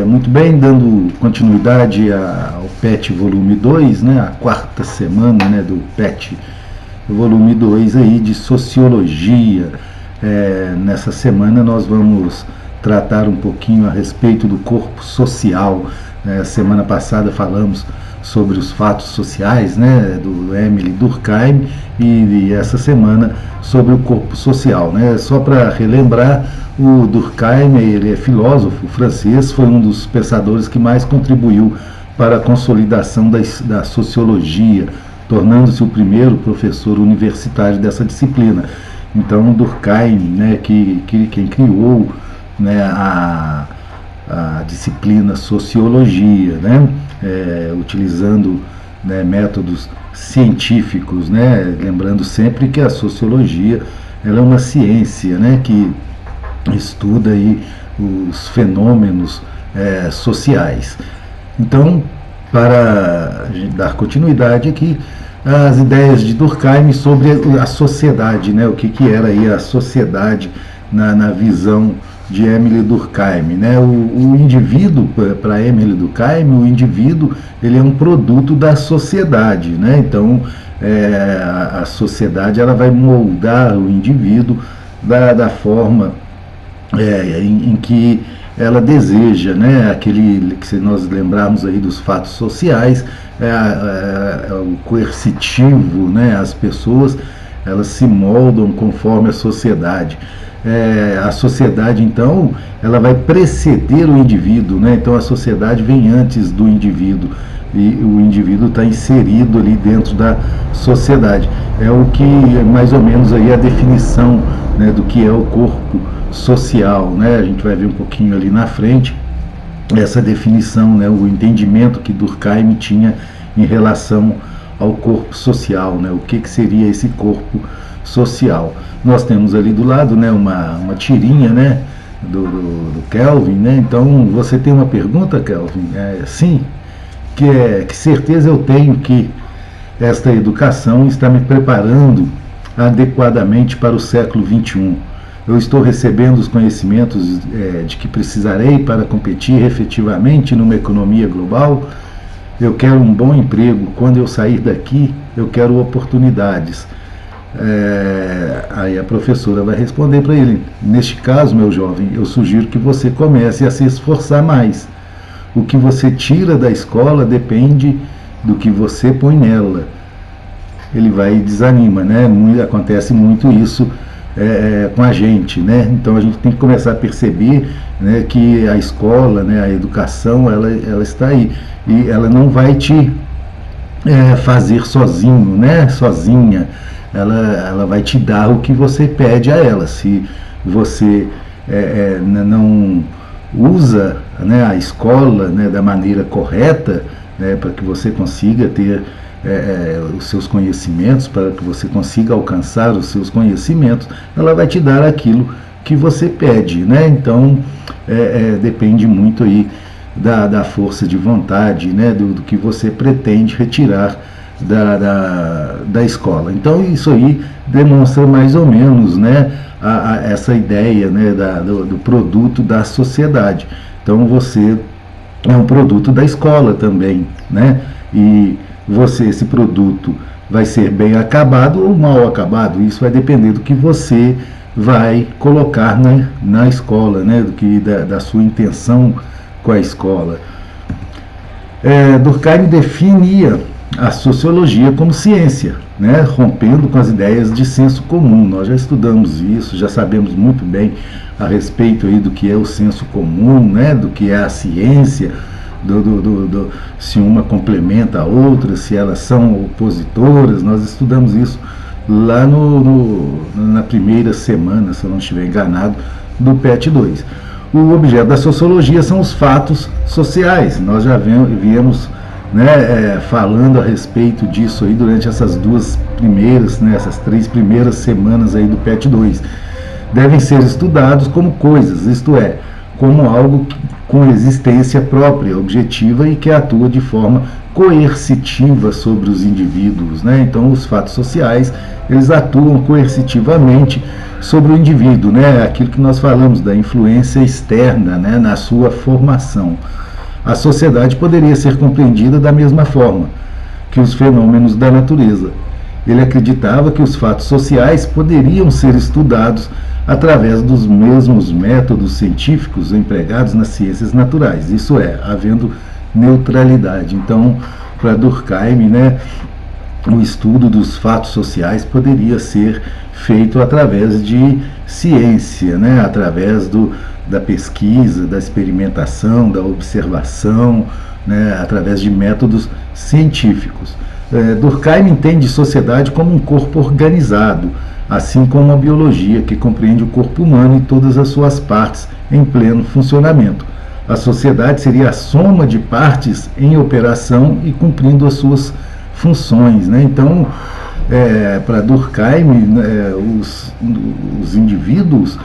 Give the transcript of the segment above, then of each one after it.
Muito bem, dando continuidade ao PET volume 2, né, a quarta semana, né, do PET volume 2 aí de Sociologia. Nessa semana nós vamos tratar um pouquinho a respeito do corpo social. Semana passada falamos sobre os fatos sociais, né, do Émile Durkheim, e essa semana sobre o corpo social, né? Só para relembrar, o Durkheim, ele é filósofo francês, foi um dos pensadores que mais contribuiu para a consolidação da sociologia, tornando-se o primeiro professor universitário dessa disciplina. Então, Durkheim, né, quem criou, né, a disciplina sociologia, né, utilizando, né, métodos científicos, né, lembrando sempre que a sociologia ela é uma ciência, né, que estuda aí os fenômenos sociais. Então, para dar continuidade aqui, as ideias de Durkheim sobre a sociedade, né, o que era aí a sociedade na visão de Émile Durkheim, né? O indivíduo, para Émile Durkheim, o indivíduo ele é um produto da sociedade, né? Então a sociedade ela vai moldar o indivíduo da forma em que ela deseja, né? Aquele que, se nós lembrarmos aí dos fatos sociais, o coercitivo, né? As pessoas elas se moldam conforme a sociedade. A sociedade, então, ela vai preceder o indivíduo, né? Então a sociedade vem antes do indivíduo e o indivíduo está inserido ali dentro da sociedade. É o que mais ou menos aí a definição, né, do que é o corpo social, né? A gente vai ver um pouquinho ali na frente essa definição, né, o entendimento que Durkheim tinha em relação ao corpo social, né? O que seria esse corpo social? Nós temos ali do lado, né, uma tirinha, né, do Kelvin, né? Então você tem uma pergunta, Kelvin? Sim, que certeza eu tenho que esta educação está me preparando adequadamente para o século XXI. Eu estou recebendo os conhecimentos de que precisarei para competir efetivamente numa economia global. Eu quero um bom emprego. Quando eu sair daqui, eu quero oportunidades. Aí a professora vai responder para ele: neste caso, meu jovem, eu sugiro que você comece a se esforçar mais. O que você tira da escola depende do que você põe nela. Ele vai e desanima, né? Acontece muito isso com a gente, né? Então a gente tem que começar a perceber, né, que a escola, né, a educação, ela está aí e ela não vai te fazer sozinho, né? Sozinha. Ela vai te dar o que você pede a ela. Se você não usa, né, a escola, né, da maneira correta, né, para que você consiga ter os seus conhecimentos, para que você consiga alcançar os seus conhecimentos, ela vai te dar aquilo que você pede, né? Então depende muito aí da força de vontade, né, do que você pretende retirar da escola. Então isso aí demonstra mais ou menos, né, essa ideia, né, do produto da sociedade. Então você é um produto da escola também, né? E esse produto vai ser bem acabado ou mal acabado. Isso vai depender do que você vai colocar, né, na escola, né, da sua intenção com a escola. Durkheim definia a sociologia como ciência, né, rompendo com as ideias de senso comum. Nós já estudamos isso, já sabemos muito bem a respeito aí do que é o senso comum, né, do que é a ciência, se uma complementa a outra, se elas são opositoras. Nós estudamos isso lá na primeira semana, se eu não estiver enganado, do PET 2. O objeto da sociologia são os fatos sociais. Nós já viemos, né, falando a respeito disso aí durante essas duas primeiras, né, essas 3 primeiras semanas aí do PET 2. Devem ser estudados como coisas, isto é, como algo com existência própria, objetiva, e que atua de forma coercitiva sobre os indivíduos, né? Então, os fatos sociais, eles atuam coercitivamente sobre o indivíduo, né? Aquilo que nós falamos da influência externa, né? Na sua formação. A sociedade poderia ser compreendida da mesma forma que os fenômenos da natureza. Ele acreditava que os fatos sociais poderiam ser estudados através dos mesmos métodos científicos empregados nas ciências naturais, isso é, havendo neutralidade. Então, para Durkheim, né, o estudo dos fatos sociais poderia ser feito através de ciência, né, através da pesquisa, da experimentação, da observação, né, através de métodos científicos. Durkheim entende sociedade como um corpo organizado, assim como a biologia, que compreende o corpo humano e todas as suas partes em pleno funcionamento. A sociedade seria a soma de partes em operação e cumprindo as suas funções, né? Então, para Durkheim, os indivíduos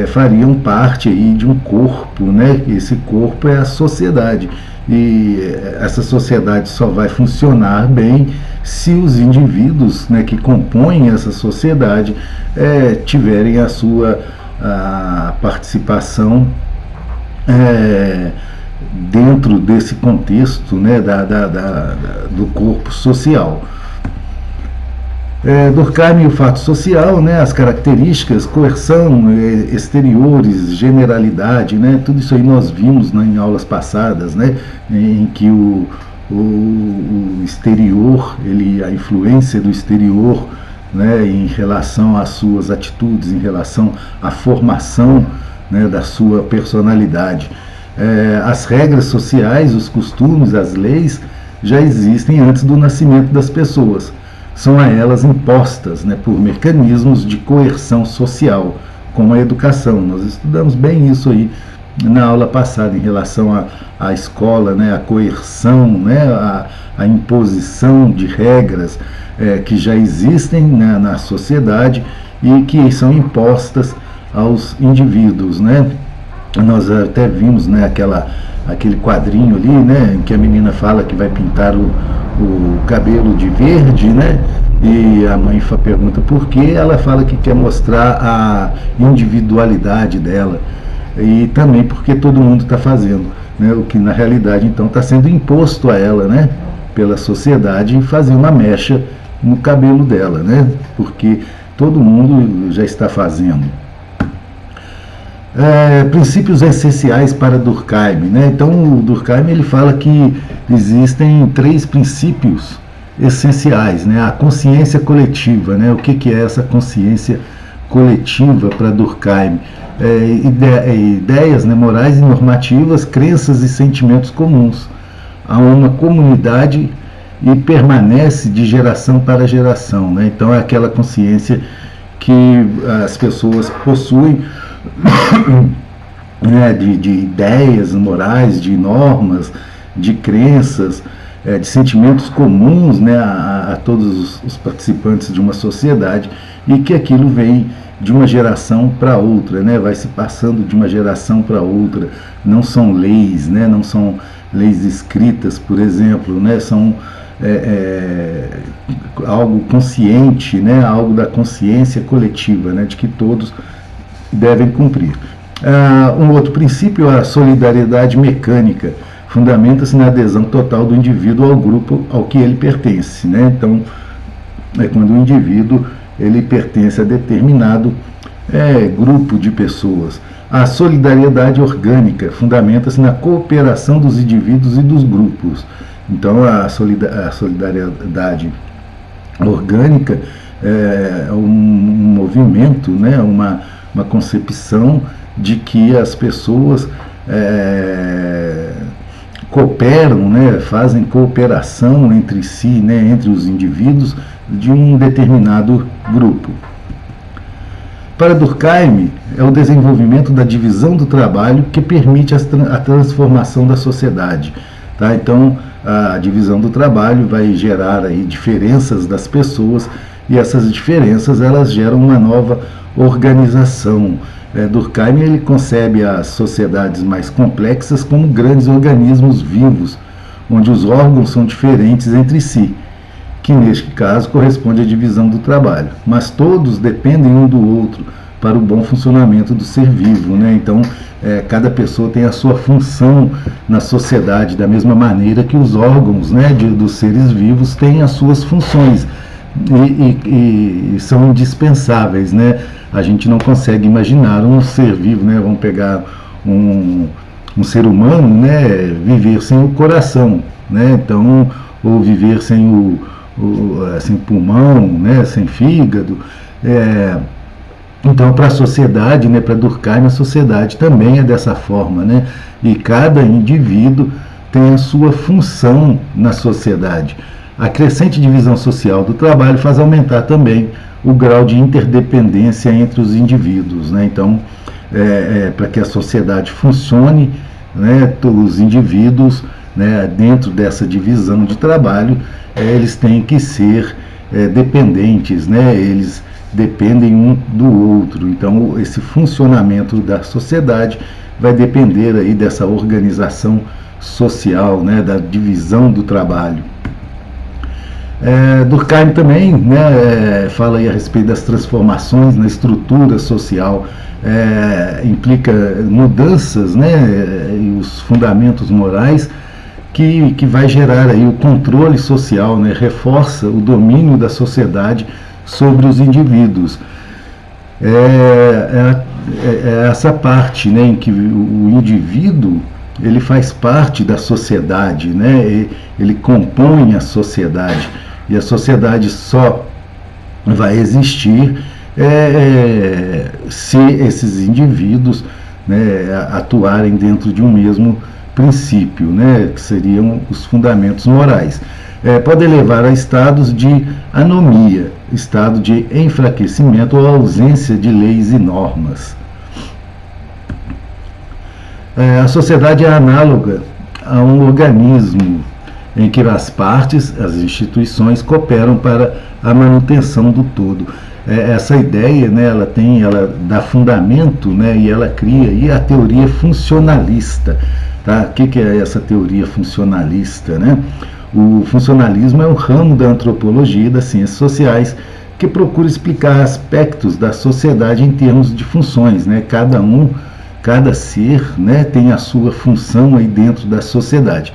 fariam parte aí de um corpo, né? Esse corpo é a sociedade. E essa sociedade só vai funcionar bem se os indivíduos, né, que compõem essa sociedade tiverem a sua participação dentro desse contexto, né, do corpo social. Durkheim e o fato social, né, as características, coerção, exteriores, generalidade, né, tudo isso aí nós vimos, né, em aulas passadas, né, em que o exterior, a influência do exterior, né, em relação às suas atitudes, em relação à formação, né, da sua personalidade. As regras sociais, os costumes, as leis já existem antes do nascimento das pessoas. São a elas impostas, né, por mecanismos de coerção social, como a educação. Nós estudamos bem isso aí na aula passada em relação à escola, né, a coerção, né, a imposição de regras que já existem, né, na sociedade e que são impostas aos indivíduos, né. Nós até vimos, né, aquele quadrinho ali, né, em que a menina fala que vai pintar o cabelo de verde, né? E a mãe pergunta por quê, ela fala que quer mostrar a individualidade dela e também porque todo mundo está fazendo, né? O que na realidade então está sendo imposto a ela, né? Pela sociedade, fazer uma mecha no cabelo dela, né? Porque todo mundo já está fazendo. Princípios essenciais para Durkheim, né? Então o Durkheim ele fala que existem 3 princípios essenciais, né? A consciência coletiva, né? O que é essa consciência coletiva para Durkheim? Ideias, né, morais e normativas, crenças e sentimentos comuns a uma comunidade e permanece de geração para geração, né? Então é aquela consciência que as pessoas possuem, né, de ideias morais, de normas, de crenças, de sentimentos comuns, né, a todos os participantes de uma sociedade, e que aquilo vem de uma geração para outra, né, vai se passando de uma geração para outra. Não são leis, né, não são leis escritas, por exemplo, né, são algo consciente, né, algo da consciência coletiva, né, de que todos devem cumprir. Um outro princípio é a solidariedade mecânica, fundamenta-se na adesão total do indivíduo ao grupo ao que ele pertence, né? Então, é quando o indivíduo ele pertence a determinado grupo de pessoas. A solidariedade orgânica fundamenta-se na cooperação dos indivíduos e dos grupos. Então, a solidariedade orgânica é um movimento, né? Uma concepção de que as pessoas cooperam, né, fazem cooperação entre si, né, entre os indivíduos de um determinado grupo. Para Durkheim, é o desenvolvimento da divisão do trabalho que permite a transformação da sociedade. Tá? Então, a divisão do trabalho vai gerar aí diferenças das pessoas, e essas diferenças elas geram uma nova organização. Durkheim ele concebe as sociedades mais complexas como grandes organismos vivos, onde os órgãos são diferentes entre si, que neste caso corresponde à divisão do trabalho, mas todos dependem um do outro para o bom funcionamento do ser vivo, né? Então, cada pessoa tem a sua função na sociedade, da mesma maneira que os órgãos, né, dos seres vivos têm as suas funções e são indispensáveis, né? A gente não consegue imaginar um ser vivo, né? Vamos pegar um ser humano, né, viver sem o coração, né? Então, ou viver sem sem pulmão, né, sem fígado. Então, para a sociedade, né, para Durkheim, a sociedade também é dessa forma, né? E cada indivíduo tem a sua função na sociedade. A crescente divisão social do trabalho faz aumentar também o grau de interdependência entre os indivíduos, né? Então, para que a sociedade funcione, né, os indivíduos, né, dentro dessa divisão de trabalho, eles têm que ser dependentes, né? Eles dependem um do outro. Então, esse funcionamento da sociedade vai depender aí dessa organização social, né, da divisão do trabalho. Durkheim também, né, fala aí a respeito das transformações na estrutura social, implica mudanças, né, e os fundamentos morais que vai gerar aí o controle social, né, reforça o domínio da sociedade sobre os indivíduos. Essa parte, né, em que o indivíduo ele faz parte da sociedade, né, ele compõe a sociedade, e a sociedade só vai existir se esses indivíduos, né, atuarem dentro de um mesmo princípio, né, que seriam os fundamentos morais. Pode levar a estados de anomia, estado de enfraquecimento ou ausência de leis e normas. A sociedade é análoga a um organismo em que as partes, as instituições, cooperam para a manutenção do todo. Essa ideia, né, ela dá fundamento, né, e ela cria aí a teoria funcionalista. Tá? O que é essa teoria funcionalista, né? O funcionalismo é um ramo da antropologia e das ciências sociais que procura explicar aspectos da sociedade em termos de funções, né? Cada ser, né, tem a sua função aí dentro da sociedade.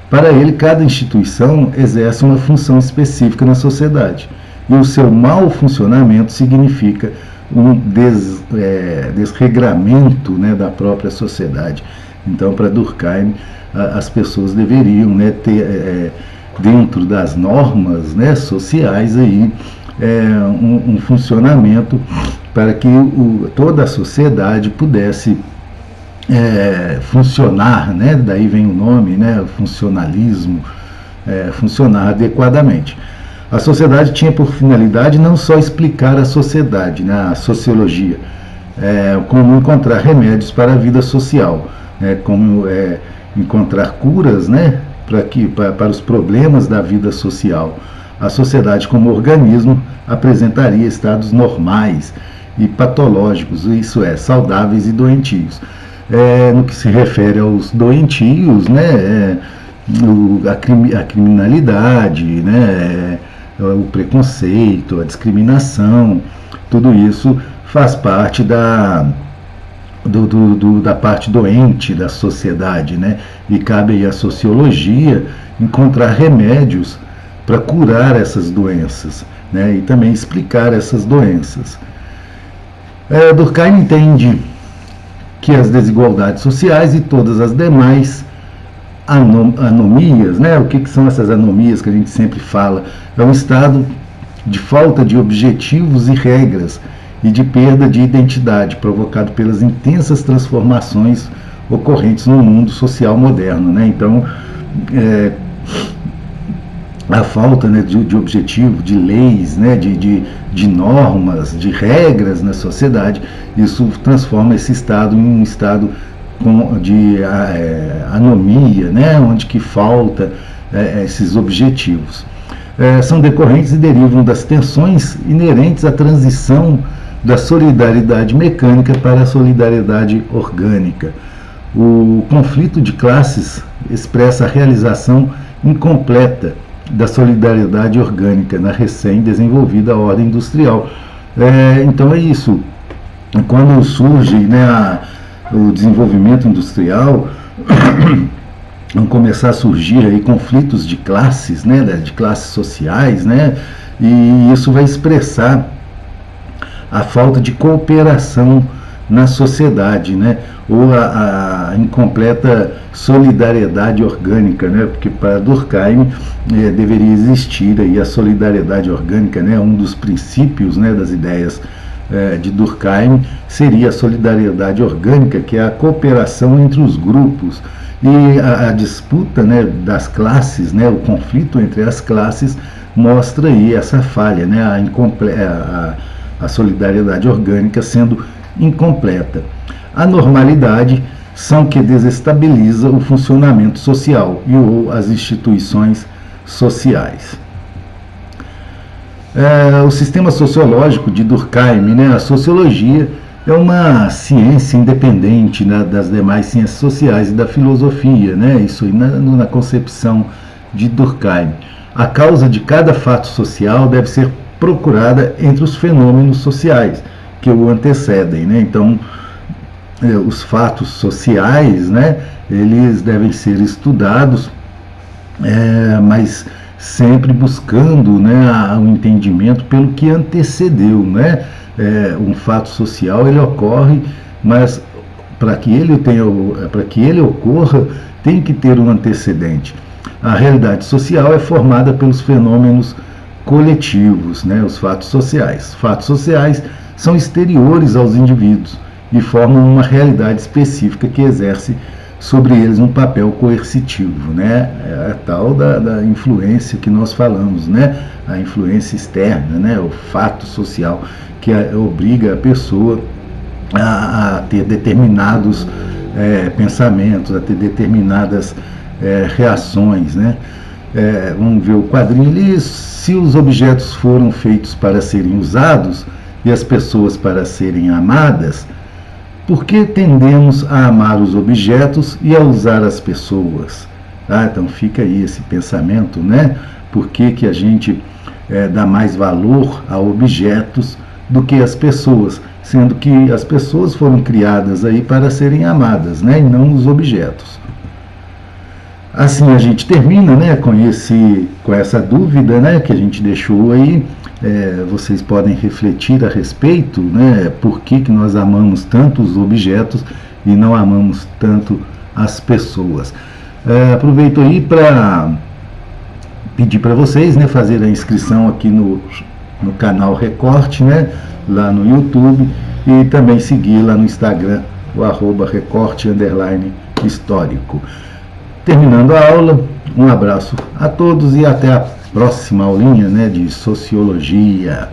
Para ele, cada instituição exerce uma função específica na sociedade. E o seu mau funcionamento significa um desregramento, né, da própria sociedade. Então, para Durkheim, as pessoas deveriam, né, ter dentro das normas, né, sociais aí, um funcionamento para que toda a sociedade pudesse funcionar, né, daí vem o nome, né, funcionalismo, funcionar adequadamente. A sociedade tinha por finalidade não só explicar a sociedade, né, a sociologia, como encontrar remédios para a vida social, como encontrar curas, né, para os problemas da vida social. A sociedade como organismo apresentaria estados normais e patológicos, isso é, saudáveis e doentios. No que se refere aos doentios, né, a criminalidade, né, o preconceito, a discriminação, tudo isso faz parte da parte doente da sociedade, né? E cabe aí à sociologia encontrar remédios para curar essas doenças, né? E também explicar essas doenças. Durkheim entende que as desigualdades sociais e todas as demais anomias, né? O que são essas anomias que a gente sempre fala? É um estado de falta de objetivos e regras e de perda de identidade, provocado pelas intensas transformações ocorrentes no mundo social moderno, né? Então, a falta, né, de objetivo, de leis, né, de normas, de regras na sociedade, isso transforma esse estado em um estado de anomia, né, onde que falta esses objetivos. São decorrentes e derivam das tensões inerentes à transição da solidariedade mecânica para a solidariedade orgânica. O conflito de classes expressa a realização incompleta da solidariedade orgânica na recém-desenvolvida ordem industrial. Então é isso. Quando surge, né, o desenvolvimento industrial, vão começar a surgir aí conflitos de classes, né, de classes sociais, né, e isso vai expressar a falta de cooperação na sociedade, né, ou a incompleta solidariedade orgânica, né, porque para Durkheim deveria existir aí a solidariedade orgânica, né, um dos princípios, né, das ideias de Durkheim seria a solidariedade orgânica, que é a cooperação entre os grupos. E a disputa, né, das classes, né, o conflito entre as classes mostra aí essa falha, né, a solidariedade orgânica sendo incompleta. A normalidade são que desestabiliza o funcionamento social e ou as instituições sociais. O sistema sociológico de Durkheim, né, a sociologia é uma ciência independente, né, das demais ciências sociais e da filosofia, né, isso aí na concepção de Durkheim. A causa de cada fato social deve ser procurada entre os fenômenos sociais que o antecedem, né? Então, os fatos sociais, né, eles devem ser estudados, mas sempre buscando, né, o entendimento pelo que antecedeu, né? Um fato social ele ocorre, mas para que ele ocorra tem que ter um antecedente. A realidade social é formada pelos fenômenos coletivos, né, os fatos sociais. Fatos sociais são exteriores aos indivíduos e formam uma realidade específica que exerce sobre eles um papel coercitivo, né? É a tal da influência que nós falamos, né? A influência externa, né? O fato social que obriga a pessoa a ter determinados pensamentos, a ter determinadas reações, né? Vamos ver o quadrinho ali. Se os objetos foram feitos para serem usados e as pessoas para serem amadas, por que tendemos a amar os objetos e a usar as pessoas? Então fica aí esse pensamento, né? Por que a gente dá mais valor a objetos do que as pessoas, sendo que as pessoas foram criadas aí para serem amadas, né? E não os objetos. Assim a gente termina, né, com essa dúvida, né, que a gente deixou aí. Vocês podem refletir a respeito, né, por que nós amamos tanto os objetos e não amamos tanto as pessoas. Aproveito aí para pedir para vocês, né, fazer a inscrição aqui no canal Recorte, né, lá no YouTube, e também seguir lá no Instagram, o @recorte_histórico. Terminando a aula, um abraço a todos e até a próxima aulinha, né, de Sociologia.